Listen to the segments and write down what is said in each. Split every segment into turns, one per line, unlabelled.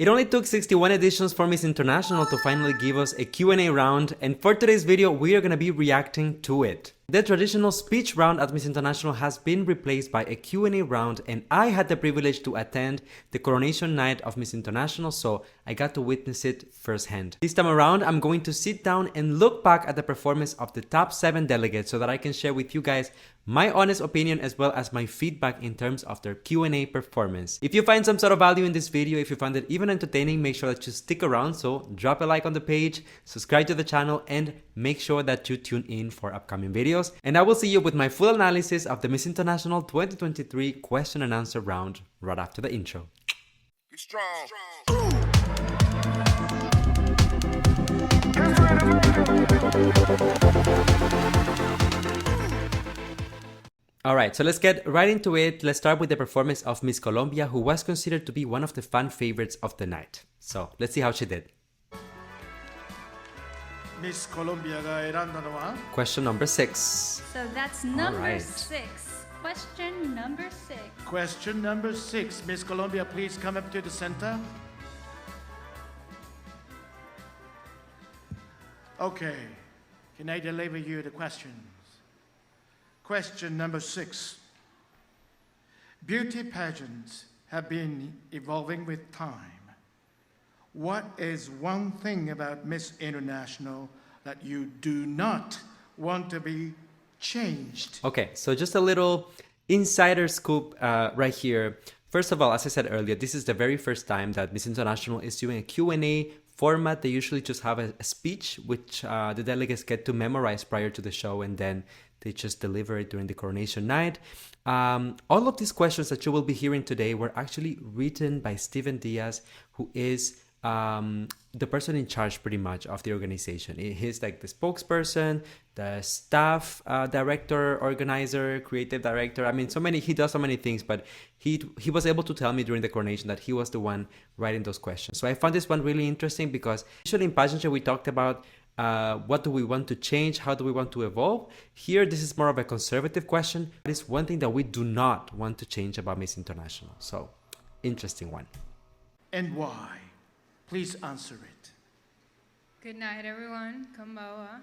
It only took 61 editions for Miss International to finally give us a Q&A round, and for today's video we are gonna be reacting to it. The traditional speech round at Miss International has been replaced by a Q&A round, and I had the privilege to attend the coronation night of Miss International, so I got to witness it firsthand. This time around, I'm going to sit down and look back at the performance of the top 7 delegates so that I can share with you guys my honest opinion as well as my feedback in terms of their Q&A performance. If you find some sort of value in this video, if you find it even entertaining, make sure that you stick around, so drop a like on the page, subscribe to the channel, and make sure that you tune in for upcoming videos. And I will see you with my full analysis of the Miss International 2023 question and answer round right after the intro.
Be strong.
Alright, so let's get right into it. Let's start with the performance of Miss Colombia, who was considered to be one of the fan favorites of the night. So let's see how she did.
Miss Colombia가選んだのは
Question number 6.
So that's number
Alright.
6. Question number 6.
Question number 6. Miss Colombia, please come up to the center. Okay. Can I deliver you the questions? Question number 6. Beauty pageants have been evolving with time. What is one thing about Miss International that you do not want to be changed?
Okay, so just a little insider scoop right here. First of all, as I said earlier, this is the very first time that Miss International is doing a Q&A format. They usually just have a speech which the delegates get to memorize prior to the show, and then they just deliver it during the coronation night. All of these questions that you will be hearing today were actually written by Steven Diaz, who is the person in charge pretty much of the organization. He's like the spokesperson, the staff director, organizer, creative director. I mean, he does so many things, but he was able to tell me during the coronation that he was the one writing those questions. So I found this one really interesting because usually in pageantry we talked about what do we want to change? How do we want to evolve? Here, this is more of a conservative question. It's one thing that we do not want to change about Miss International. So, interesting one.
And why? Please answer it.
Good night, everyone. Konbanwa.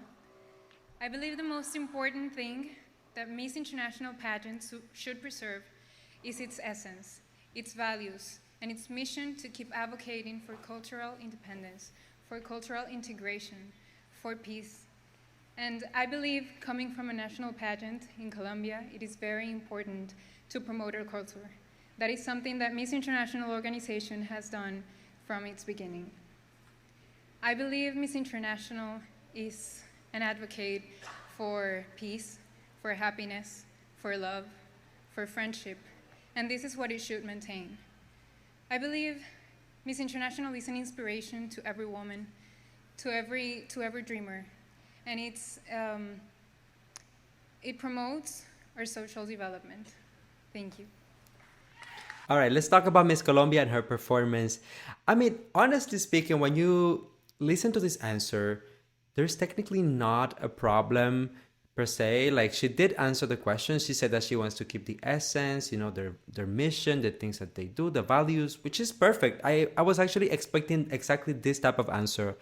I believe the most important thing that Miss International pageants should preserve is its essence, its values, and its mission to keep advocating for cultural independence, for cultural integration, for peace. And I believe, coming from a national pageant in Colombia, it is very important to promote our culture. That is something that Miss International organization has done from its beginning. I believe Miss International is an advocate for peace, for happiness, for love, for friendship, and this is what it should maintain. I believe Miss International is an inspiration to every woman, to every dreamer, and it promotes our social development. Thank you.
All right, let's talk about Miss Colombia and her performance. I mean, honestly speaking, when you listen to this answer, there's technically not a problem per se. Like, she did answer the question. She said that she wants to keep the essence, you know, their mission, the things that they do, the values, which is perfect. I was actually expecting exactly this type of answer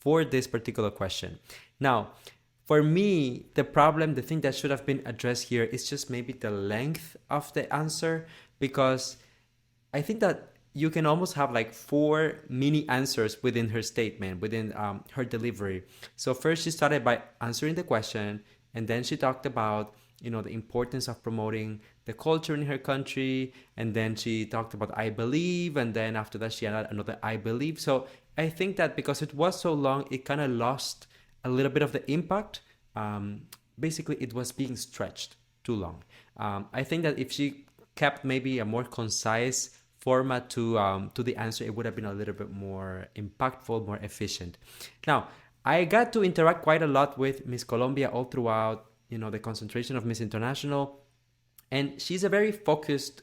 for this particular question. Now, for me, the thing that should have been addressed here is just maybe the length of the answer, because I think that you can almost have like 4 mini answers within her statement, within her delivery. So first she started by answering the question, and then she talked about, you know, the importance of promoting the culture in her country, and then she talked about I believe, and then after that she added another I believe. So I think that because it was so long, it kind of lost a little bit of the impact. Basically, it was being stretched too long. I think that if she kept maybe a more concise format to the answer, it would have been a little bit more impactful, more efficient. Now, I got to interact quite a lot with Miss Colombia all throughout, you know, the concentration of Miss International, and she's a very focused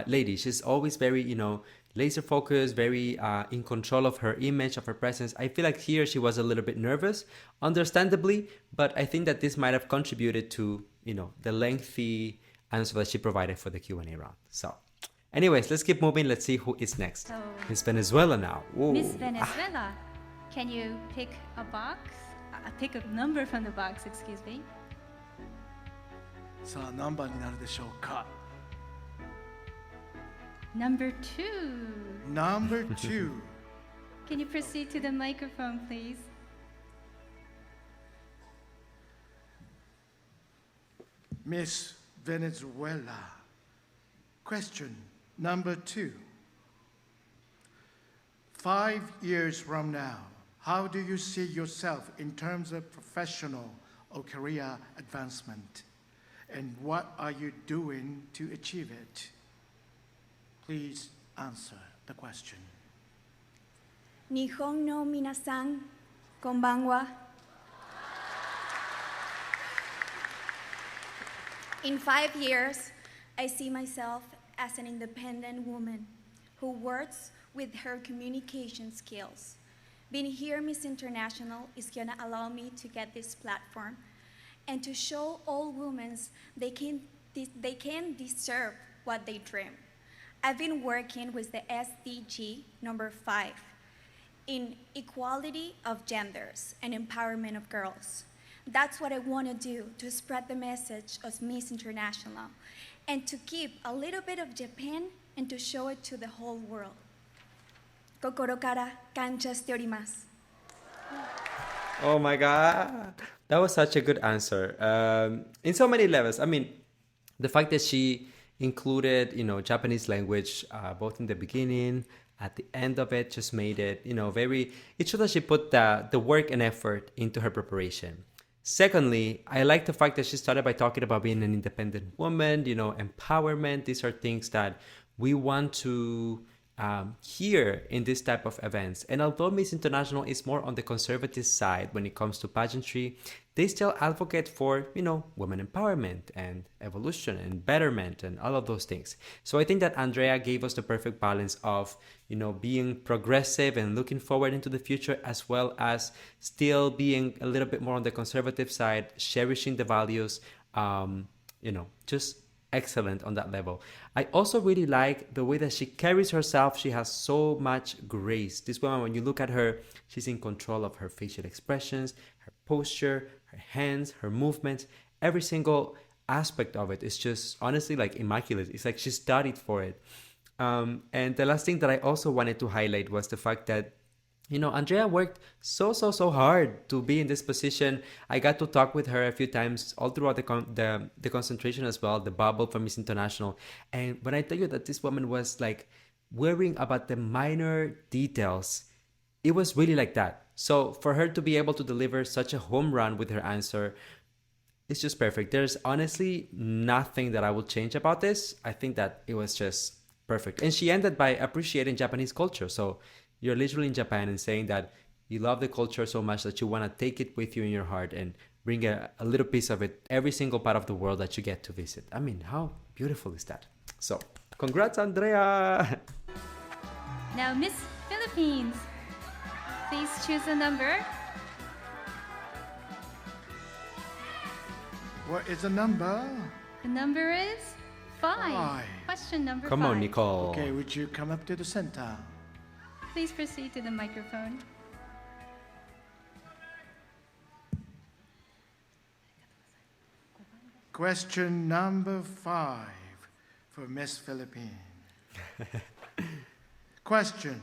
lady. She's always very, you know, laser focused, very in control of her image, of her presence. I feel like here she was a little bit nervous, understandably, but I think that this might have contributed to, you know, the lengthy answer that she provided for the Q&A round. So Anyways, let's keep moving. Let's see who is next.
So,
Miss Venezuela now. Ooh.
Miss Venezuela, can you pick a box? Pick a number from the box, excuse me.
さあ何番になるでしょうか。
Number 2.
Number 2.
Can you proceed to the microphone, please?
Miss Venezuela. Question number 2. 5 years from now, how do you see yourself in terms of professional or career advancement? And what are you doing to achieve it? Please answer the question.
Nihon no minasan, konbanwa. In 5 years, I see myself as an independent woman who works with her communication skills. Being here Miss International is gonna allow me to get this platform and to show all women they can deserve what they dream. I've been working with the SDG number 5 in equality of genders and empowerment of girls. That's what I want to do, to spread the message of Miss International and to keep a little bit of Japan and to show it to the whole world. Kokoro kara kancha shite orimasu.
Oh my God. That was such a good answer. In so many levels. I mean, the fact that she included, Japanese language, both in the beginning, at the end of it, just made it, it showed that she put the work and effort into her preparation. Secondly, I like the fact that she started by talking about being an independent woman, empowerment. These are things that we want to hear in this type of events. And although Miss International is more on the conservative side when it comes to pageantry, they still advocate for, women empowerment and evolution and betterment and all of those things. So I think that Andrea gave us the perfect balance of, being progressive and looking forward into the future, as well as still being a little bit more on the conservative side, cherishing the values, just excellent on that level. I also really like the way that she carries herself. She has so much grace. This woman, when you look at her, she's in control of her facial expressions, her posture, her hands, her movements. Every single aspect of it is just honestly like immaculate. It's like she studied for it. And the last thing that I also wanted to highlight was the fact that Andrea worked so hard to be in this position. I got to talk with her a few times all throughout the concentration as well, the bubble from Miss International. And when I tell you that this woman was like worrying about the minor details, it was really like that. So for her to be able to deliver such a home run with her answer, it's just perfect. There's honestly nothing that I would change about this. I think that it was just perfect. And she ended by appreciating Japanese culture. So you're literally in Japan and saying that you love the culture so much that you want to take it with you in your heart and bring a little piece of it every single part of the world that you get to visit. I mean, how beautiful is that? So, congrats, Andrea!
Now, Miss Philippines, please choose a number.
What is the number?
The number is 5.
5.
Question number 5.
Come on, Nicole.
Okay, would you come up to the center?
Please proceed to the microphone.
Question number 5 for Miss Philippines. Question.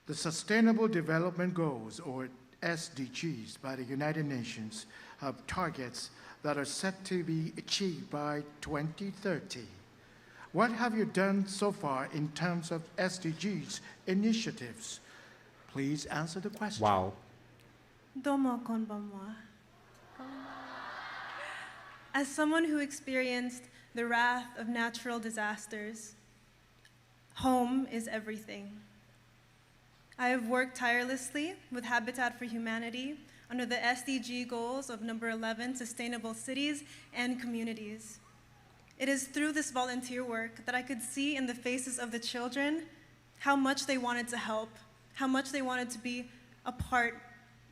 The Sustainable Development Goals, or SDGs, by the United Nations have targets that are set to be achieved by 2030. What have you done so far in terms of SDGs initiatives? Please answer the question.
Wow.
Domo konbanwa. As someone who experienced the wrath of natural disasters, home is everything. I have worked tirelessly with Habitat for Humanity under the SDG goals of number 11, sustainable cities and communities. It is through this volunteer work that I could see in the faces of the children how much they wanted to help, how much they wanted to be a part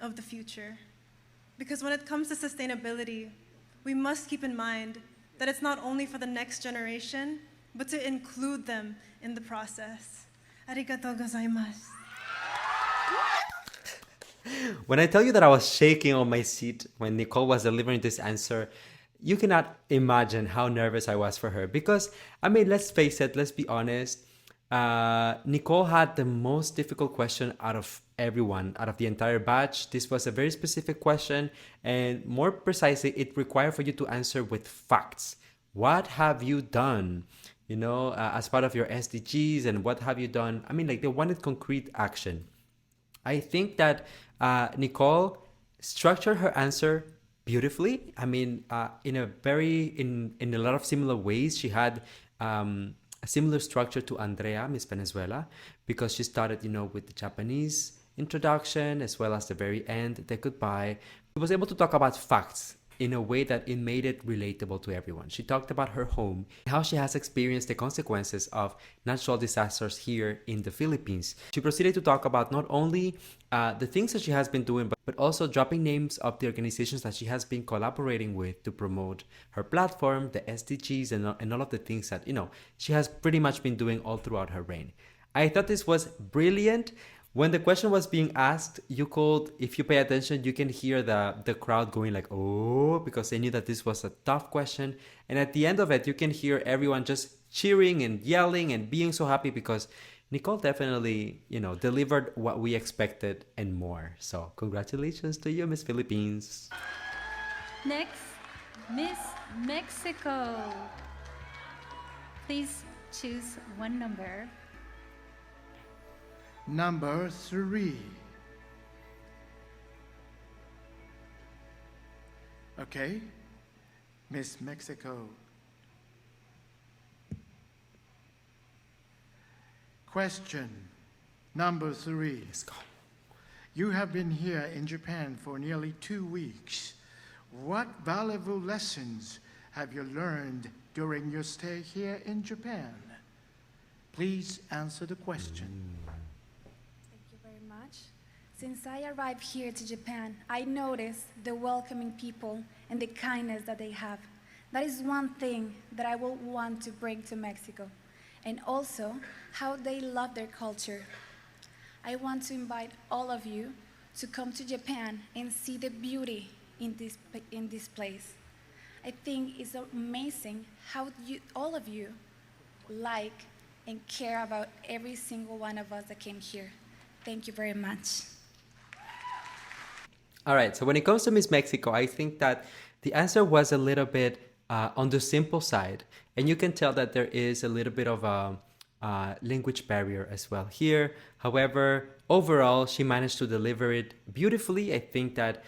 of the future. Because when it comes to sustainability, we must keep in mind that it's not only for the next generation, but to include them in the process. Arigatou gozaimasu.
When I tell you that I was shaking on my seat when Nicole was delivering this answer, you cannot imagine how nervous I was for her. Because, I mean, let's face it, let's be honest. Nicole had the most difficult question out of everyone, out of the entire batch. This was a very specific question, and more precisely, it required for you to answer with facts. What have you done? As part of your SDGs, and what have you done? I mean, like, they wanted concrete action. I think that Nicole structured her answer beautifully. I mean, in a lot of similar ways. She had a similar structure to Andrea, Miss Venezuela, because she started, with the Japanese introduction as well as the very end, the goodbye. She was able to talk about facts in a way that it made it relatable to everyone. She talked about her home, how she has experienced the consequences of natural disasters here in the Philippines. She proceeded to talk about not only the things that she has been doing, but also dropping names of the organizations that she has been collaborating with to promote her platform, the SDGs, and all of the things that, she has pretty much been doing all throughout her reign. I thought this was brilliant. When the question was being asked, if you pay attention, you can hear the crowd going like, oh, because they knew that this was a tough question. And at the end of it, you can hear everyone just cheering and yelling and being so happy because Nicole definitely, delivered what we expected and more. So congratulations to you, Miss Philippines.
Next, Miss Mexico. Please choose one number.
Number 3. Okay, Miss Mexico. Question number 3.
Let's go.
You have been here in Japan for nearly 2 weeks. What valuable lessons have you learned during your stay here in Japan? Please answer the question.
Thank you very much. Since I arrived here to Japan, I noticed the welcoming people and the kindness that they have. That is one thing that I will want to bring to Mexico. And also, how they love their culture. I want to invite all of you to come to Japan and see the beauty in this place. I think it's amazing how all of you like and care about every single one of us that came here. Thank you very much.
All right, so when it comes to Miss Mexico, I think that the answer was a little bit on the simple side. And you can tell that there is a little bit of a language barrier as well here. However, overall, she managed to deliver it beautifully. I think that,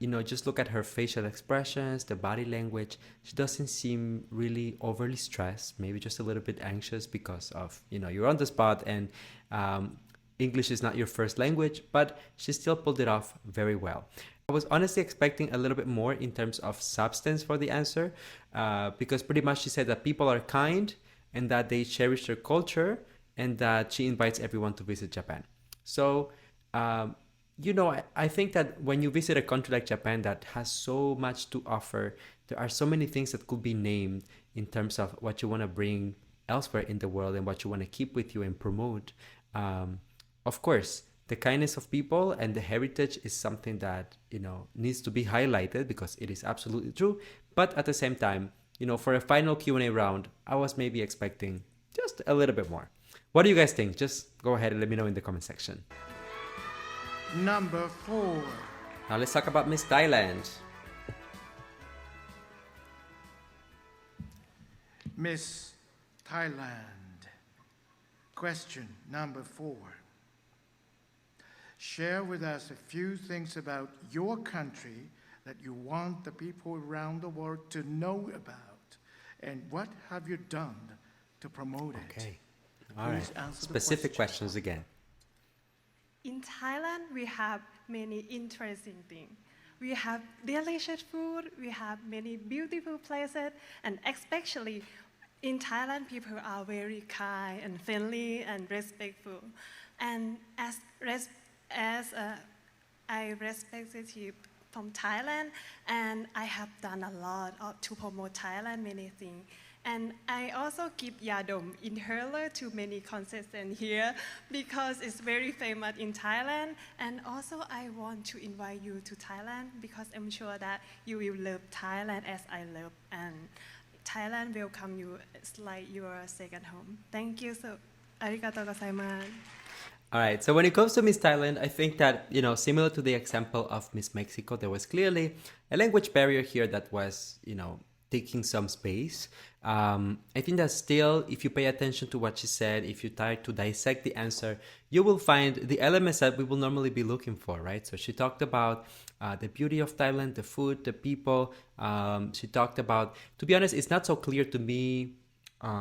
just look at her facial expressions, the body language. She doesn't seem really overly stressed, maybe just a little bit anxious because of, you're on the spot and English is not your first language, but she still pulled it off very well. I was honestly expecting a little bit more in terms of substance for the answer, because pretty much she said that people are kind and that they cherish their culture and that she invites everyone to visit Japan. So, I think that when you visit a country like Japan that has so much to offer, there are so many things that could be named in terms of what you want to bring elsewhere in the world and what you want to keep with you and promote. Of course, the kindness of people and the heritage is something that, needs to be highlighted because it is absolutely true. But at the same time, for a final Q&A round, I was maybe expecting just a little bit more. What do you guys think? Just go ahead and let me know in the comment section.
Number 4.
Now let's talk about Miss Thailand.
Miss Thailand. Question number 4. Share with us a few things about your country that you want the people around the world to know about, and what have you done to promote it?
Okay. All right.
Please answer the
Specific
question.
questions again.
In Thailand, we have many interesting things. We have delicious food, we have many beautiful places, and especially in Thailand, people are very kind and friendly and respectful. And as I representative from Thailand, and I have done a lot to promote Thailand, many things. And I also keep Yadom inhaler to many contestants here because it's very famous in Thailand. And also I want to invite you to Thailand because I'm sure that you will love Thailand as I love. And Thailand welcome you. It's like your second home. Thank you. So, arigatou gozaimasu.
All right. So when it comes to Miss Thailand, I think that, similar to the example of Miss Mexico, there was clearly a language barrier here that was, taking some space. I think that still, if you pay attention to what she said, if you try to dissect the answer, you will find the elements that we will normally be looking for, right? So she talked about the beauty of Thailand, the food, the people. She talked about, to be honest, it's not so clear to me,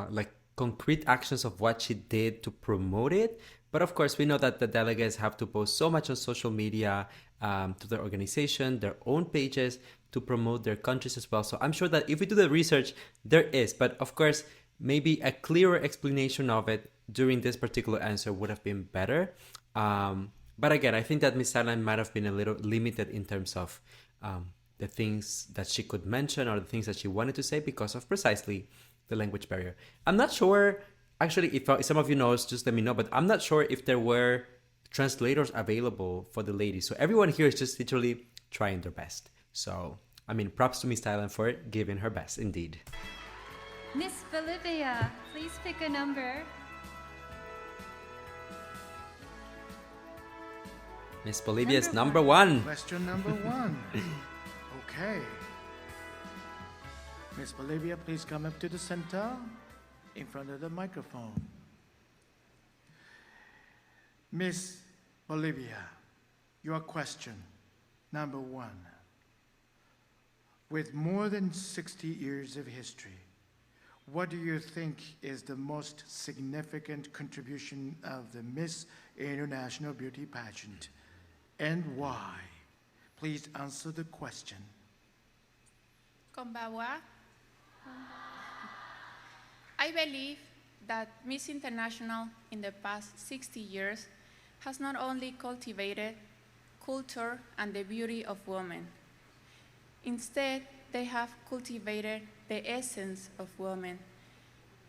like concrete actions of what she did to promote it. But of course, we know that the delegates have to post so much on social media, to their organization, their own pages, to promote their countries as well. So I'm sure that if we do the research, there is. But of course, maybe a clearer explanation of it during this particular answer would have been better. But again, I think that Miss Thailand might have been a little limited in terms of the things that she could mention or the things that she wanted to say because of precisely the language barrier. I'm not sure, actually, if some of you knows, just let me know, but I'm not sure if there were translators available for the ladies. So everyone here is just literally trying their best. So, I mean, props to Miss Thailand for giving her best, indeed.
Miss Bolivia, please pick a number.
Miss Bolivia is number one.
Question number one. Okay. Miss Bolivia, please come up to the center in front of the microphone. Miss Bolivia, your question, number one. With more than 60 years of history, what do you think is the most significant contribution of the Miss International Beauty Pageant, and why? Please answer the question.
Konbawa. I believe that Miss International in the past 60 years has not only cultivated culture and the beauty of women. Instead, they have cultivated the essence of women,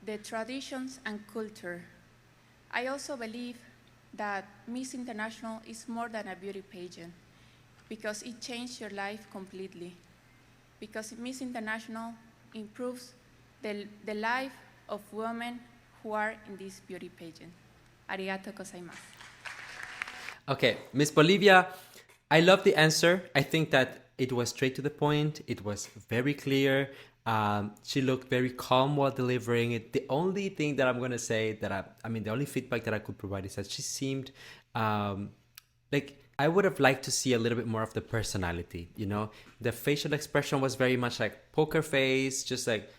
the traditions and culture. I also believe that Miss International is more than a beauty pageant because it changed your life completely. Because Miss International improves the life of women who are in this beauty pageant. Arigatou gozaimasu.
Okay, Miss Bolivia, I love the answer. I think that it was straight to the point. It was very clear. She looked very calm while delivering it. The only thing that I'm going to say that the only feedback that I could provide is that she seemed like I would have liked to see a little bit more of the personality, The facial expression was very much like poker face, just like,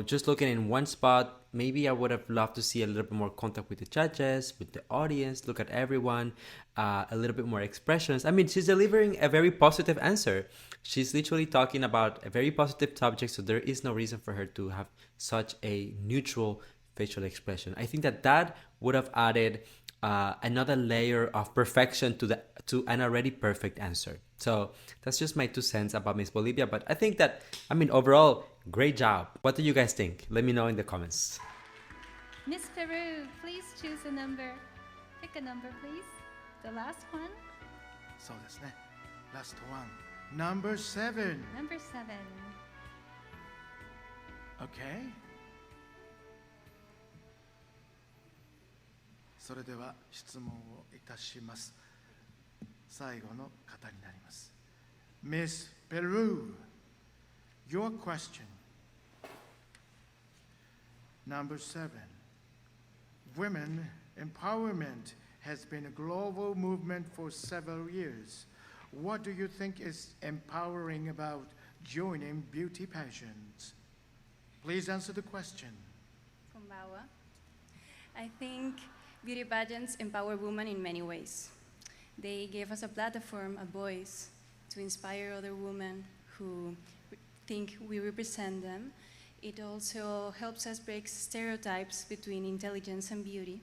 just looking in one spot. Maybe I would have loved to see a little bit more contact with the judges, with the audience, look at everyone, a little bit more expressions. I mean, she's delivering a very positive answer. She's literally talking about a very positive subject, so there is no reason for her to have such a neutral facial expression. I think that would have added another layer of perfection to an already perfect answer. So that's just my 2 cents about Miss Bolivia. But I think that, overall, great job. What do you guys think? Let me know in the comments.
Miss Peru, please choose a number. Pick a number, please. The last one.
そうですね。Last one. Number 7.
Number 7.
Okay. それでは質問をいたします。最後の方になります。Miss Peru, your question. Number 7. Women empowerment has been a global movement for several years. What do you think is empowering about joining beauty pageants? Please answer the question.
Konbawa. I think beauty pageants empower women in many ways. They gave us a platform, a voice, to inspire other women who think we represent them. It also helps us break stereotypes between intelligence and beauty.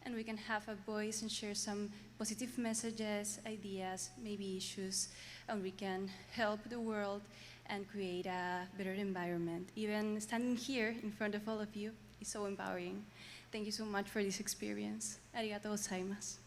And we can have a voice and share some positive messages, ideas, maybe issues, and we can help the world and create a better environment. Even standing here in front of all of you is so empowering. Thank you so much for this experience. Arigatou gozaimasu.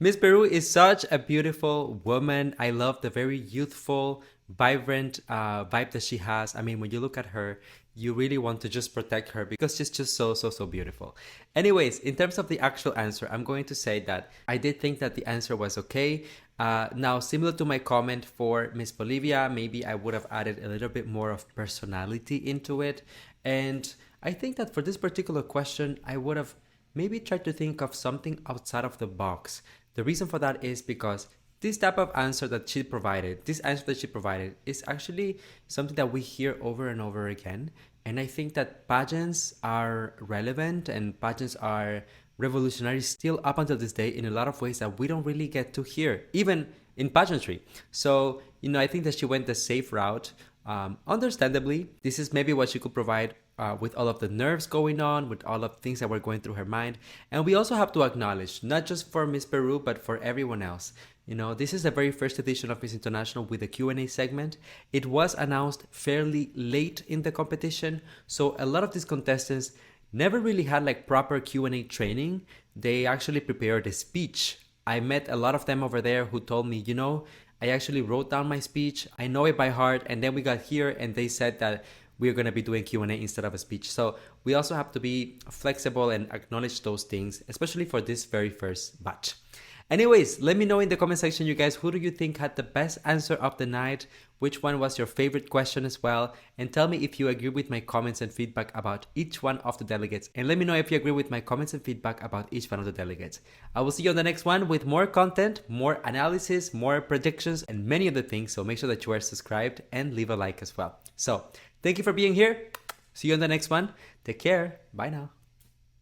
Miss Peru is such a beautiful woman. I love the very youthful, vibrant vibe that she has. I mean, when you look at her, you really want to just protect her because she's just so beautiful. Anyways, in terms of the actual answer, I'm going to say that I did think that the answer was okay. Now, similar to my comment for Miss Bolivia, maybe I would have added a little bit more of personality into it. And I think that for this particular question, I would have maybe tried to think of something outside of the box. The reason for that is because this type of answer that she provided, is actually something that we hear over and over again. And I think that pageants are relevant and pageants are revolutionary still up until this day in a lot of ways that we don't really get to hear, even in pageantry. So, I think that she went the safe route. Understandably, this is maybe what she could provide with all of the nerves going on, with all of the things that were going through her mind. And we also have to acknowledge, not just for Miss Peru, but for everyone else. This is the very first edition of Miss International with a Q&A segment. It was announced fairly late in the competition, so a lot of these contestants never really had like proper Q&A training. They actually prepared a speech. I met a lot of them over there who told me, I actually wrote down my speech. I know it by heart. And then we got here and they said that we're going to be doing Q&A instead of a speech. So we also have to be flexible and acknowledge those things, especially for this very first batch. Anyways, let me know in the comment section, you guys, who do you think had the best answer of the night? Which one was your favorite question as well? And tell me if you agree with my comments and feedback about each one of the delegates. And let me know if you agree with my comments and feedback about each one of the delegates. I will see you on the next one with more content, more analysis, more predictions, and many other things. So make sure that you are subscribed and leave a like as well. So thank you for being here. See you on the next one. Take care. Bye now.